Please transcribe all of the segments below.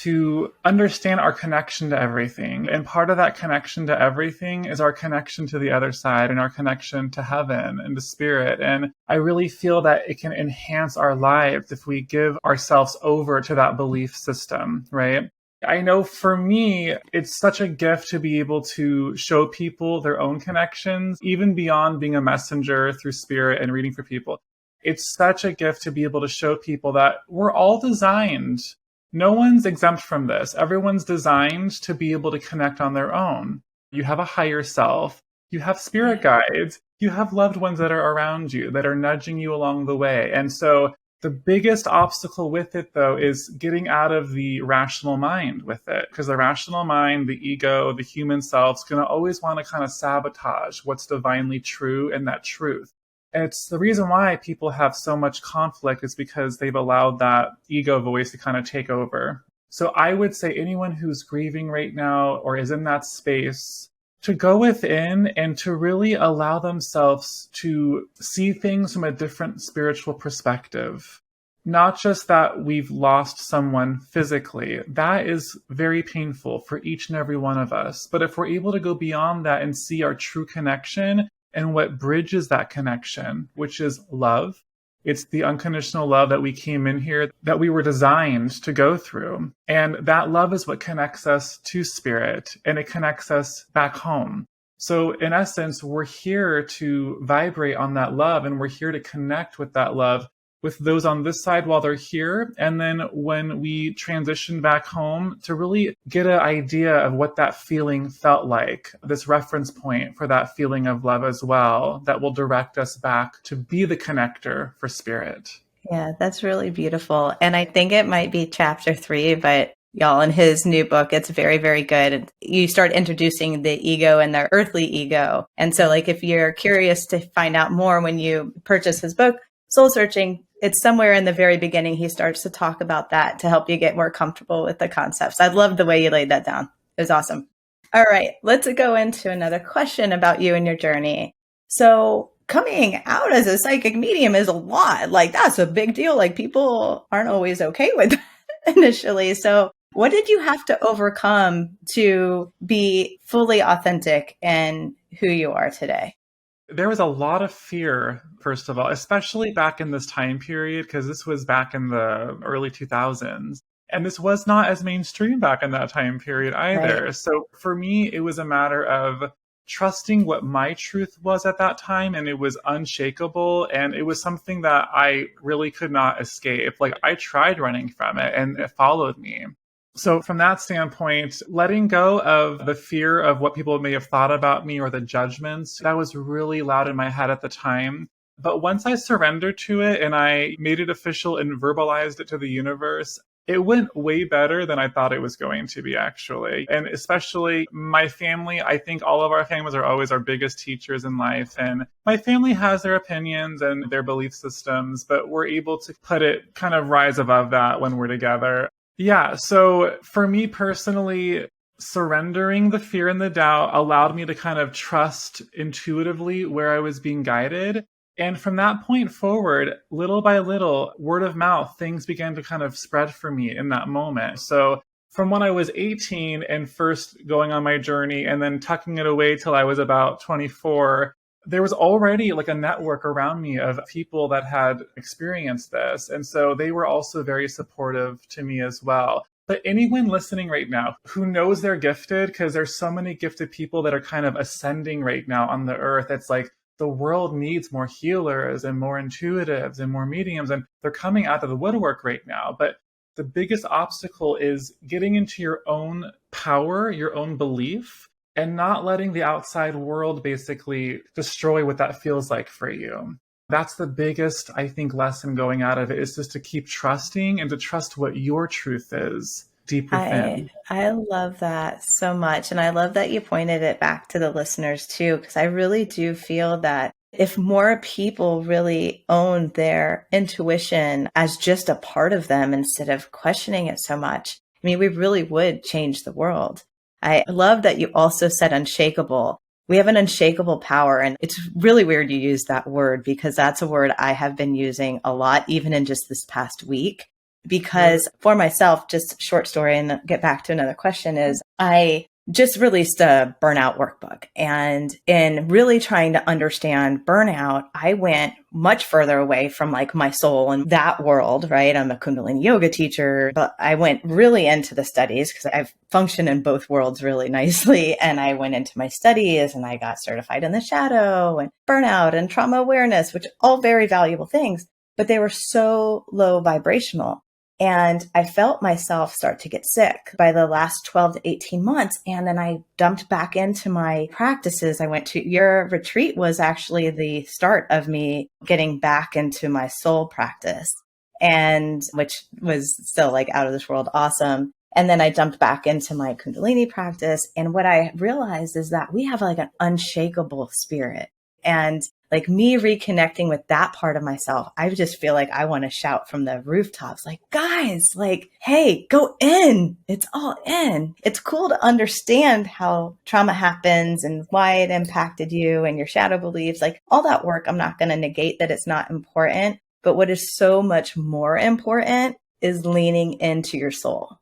to understand our connection to everything. And part of that connection to everything is our connection to the other side and our connection to heaven and to spirit. And I really feel that it can enhance our lives if we give ourselves over to that belief system, right? I know for me, it's such a gift to be able to show people their own connections, even beyond being a messenger through spirit and reading for people. It's such a gift to be able to show people that we're all designed. No one's exempt from this. Everyone's designed to be able to connect on their own. You have a higher self. You have spirit guides. You have loved ones that are around you that are nudging you along the way. And so the biggest obstacle with it, though, is getting out of the rational mind with it. Because the rational mind, the ego, the human self is going to always want to kind of sabotage what's divinely true and that truth. And it's the reason why people have so much conflict is because they've allowed that ego voice to kind of take over. So I would say anyone who's grieving right now or is in that space to go within and to really allow themselves to see things from a different spiritual perspective. Not just that we've lost someone physically. That is very painful for each and every one of us. But if we're able to go beyond that and see our true connection and what bridges that connection, which is love. It's the unconditional love that we came in here, that we were designed to go through. And that love is what connects us to spirit, and it connects us back home. So in essence, we're here to vibrate on that love, and we're here to connect with that love with those on this side while they're here. And then when we transition back home, to really get an idea of what that feeling felt like, this reference point for that feeling of love as well, that will direct us back to be the connector for spirit. Yeah, that's really beautiful. And I think it might be chapter 3, but y'all, in his new book, it's very, very good. You start introducing the ego and the earthly ego. And so like, if you're curious to find out more when you purchase his book, Soul Searching, it's somewhere in the very beginning, he starts to talk about that to help you get more comfortable with the concepts. I love the way you laid that down. It was awesome. All right, let's go into another question about you and your journey. So coming out as a psychic medium is a lot. Like, that's a big deal. Like, people aren't always okay with that initially. So what did you have to overcome to be fully authentic in who you are today? There was a lot of fear, first of all, especially back in this time period, because this was back in the early 2000s. And this was not as mainstream back in that time period either. Right. So for me, it was a matter of trusting what my truth was at that time. And it was unshakable. And it was something that I really could not escape. Like, I tried running from it and it followed me. So from that standpoint, letting go of the fear of what people may have thought about me or the judgments, that was really loud in my head at the time. But once I surrendered to it and I made it official and verbalized it to the universe, it went way better than I thought it was going to be, actually. And especially my family, I think all of our families are always our biggest teachers in life. And my family has their opinions and their belief systems, but we're able to put it kind of rise above that when we're together. Yeah, so for me personally, surrendering the fear and the doubt allowed me to kind of trust intuitively where I was being guided. And from that point forward, little by little, word of mouth, things began to kind of spread for me in that moment. So from when I was 18 and first going on my journey and then tucking it away till I was about 24, there was already like a network around me of people that had experienced this. And so they were also very supportive to me as well. But anyone listening right now who knows they're gifted, because there's so many gifted people that are kind of ascending right now on the earth, it's like the world needs more healers and more intuitives and more mediums, and they're coming out of the woodwork right now. But the biggest obstacle is getting into your own power, your own belief, and not letting the outside world basically destroy what that feels like for you. That's the biggest, I think, lesson going out of it, is just to keep trusting and to trust what your truth is deep within. I love that so much. And I love that you pointed it back to the listeners too, because I really do feel that if more people really own their intuition as just a part of them instead of questioning it so much, I mean, we really would change the world. I love that you also said unshakable. We have an unshakable power. And it's really weird you use that word, because that's a word I have been using a lot, even in just this past week. because for myself, just short story and get back to another question is I just released a burnout workbook. And in really trying to understand burnout, I went much further away from like my soul and that world, right? I'm a Kundalini yoga teacher, but I went really into the studies because I've functioned in both worlds really nicely. And I went into my studies and I got certified in the shadow and burnout and trauma awareness, which are all very valuable things, but they were so low vibrational. And I felt myself start to get sick by the last 12 to 18 months. And then I dumped back into my practices. I went to your retreat was actually the start of me getting back into my soul practice, and which was still like out of this world awesome. And then I jumped back into my Kundalini practice. And what I realized is that we have like an unshakable spirit. And like me reconnecting with that part of myself, I just feel like I want to shout from the rooftops, like, guys, like, hey, go in. It's all in. It's cool to understand how trauma happens and why it impacted you and your shadow beliefs, like all that work. I'm not going to negate that it's not important, but what is so much more important is leaning into your soul.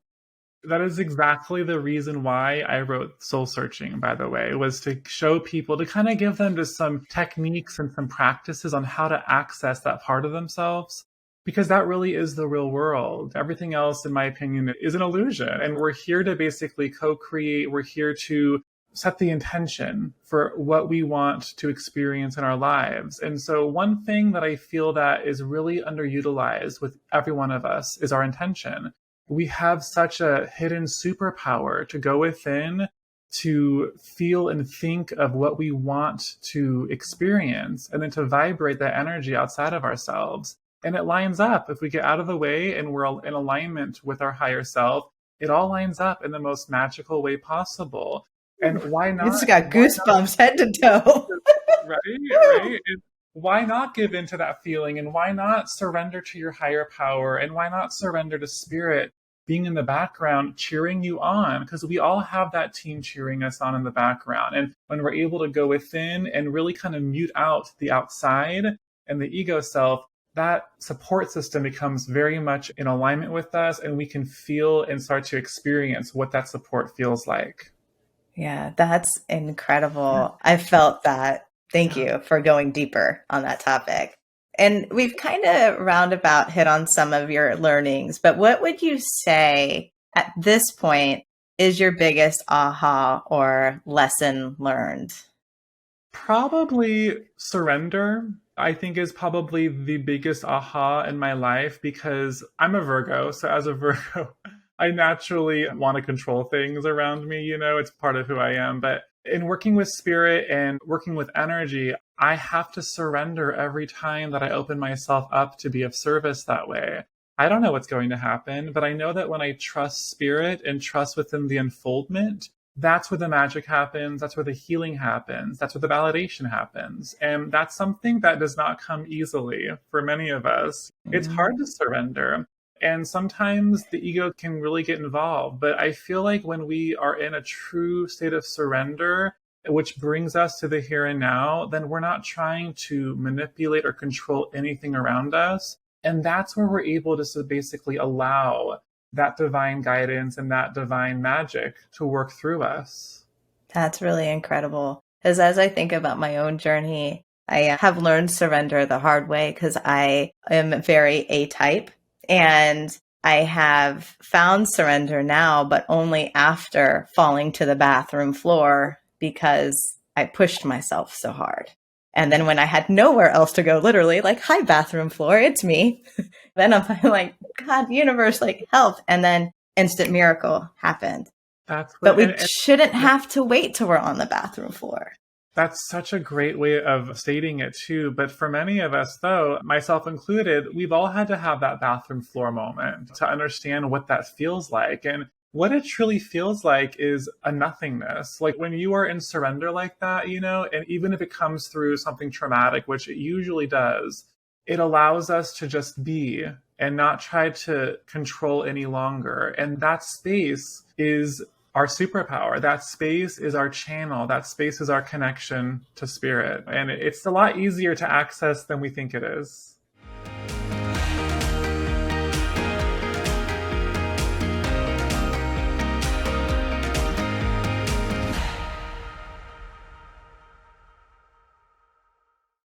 That is exactly the reason why I wrote Soul Searching, by the way, was to show people, to kind of give them just some techniques and some practices on how to access that part of themselves, because that really is the real world. Everything else, in my opinion, is an illusion. And we're here to basically co-create. We're here to set the intention for what we want to experience in our lives. And so one thing that I feel that is really underutilized with every one of us is our intention. We have such a hidden superpower to go within, to feel and think of what we want to experience, and then to vibrate that energy outside of ourselves. And it lines up. If we get out of the way and we're in alignment with our higher self, it all lines up in the most magical way possible. And why not? It's got goosebumps head to toe. Right. And why not give into that feeling? And why not surrender to your higher power? And why not surrender to spirit being in the background, cheering you on? Because we all have that team cheering us on in the background. And when we're able to go within and really kind of mute out the outside and the ego self, that support system becomes very much in alignment with us, and we can feel and start to experience what that support feels like. Yeah, that's incredible. I felt that. Thank you for going deeper on that topic. And we've kind of roundabout hit on some of your learnings, but what would you say at this point is your biggest aha or lesson learned? Probably surrender, I think, is probably the biggest aha in my life, because I'm a Virgo. So as a Virgo, I naturally want to control things around me. It's part of who I am. But in working with spirit and working with energy, I have to surrender every time that I open myself up to be of service that way. I don't know what's going to happen, but I know that when I trust spirit and trust within the unfoldment, that's where the magic happens. That's where the healing happens. That's where the validation happens. And that's something that does not come easily for many of us. It's hard to surrender. And sometimes the ego can really get involved. But I feel like when we are in a true state of surrender, which brings us to the here and now, then we're not trying to manipulate or control anything around us. And that's where we're able to basically allow that divine guidance and that divine magic to work through us. That's really incredible. Because as I think about my own journey, I have learned surrender the hard way because I am very A-type. And I have found surrender now, but only after falling to the bathroom floor because I pushed myself so hard. And then when I had nowhere else to go, literally, like, hi, bathroom floor, it's me. Then I'm like, God, universe, like, help. And then instant miracle happened. But we shouldn't have to wait till we're on the bathroom floor. That's such a great way of stating it too. But for many of us, though, myself included, we've all had to have that bathroom floor moment to understand what that feels like. And what it truly feels like is a nothingness. Like when you are in surrender like that, and even if it comes through something traumatic, which it usually does, it allows us to just be and not try to control any longer. And that space is our superpower. That space is our channel. That space is our connection to spirit. And it's a lot easier to access than we think it is.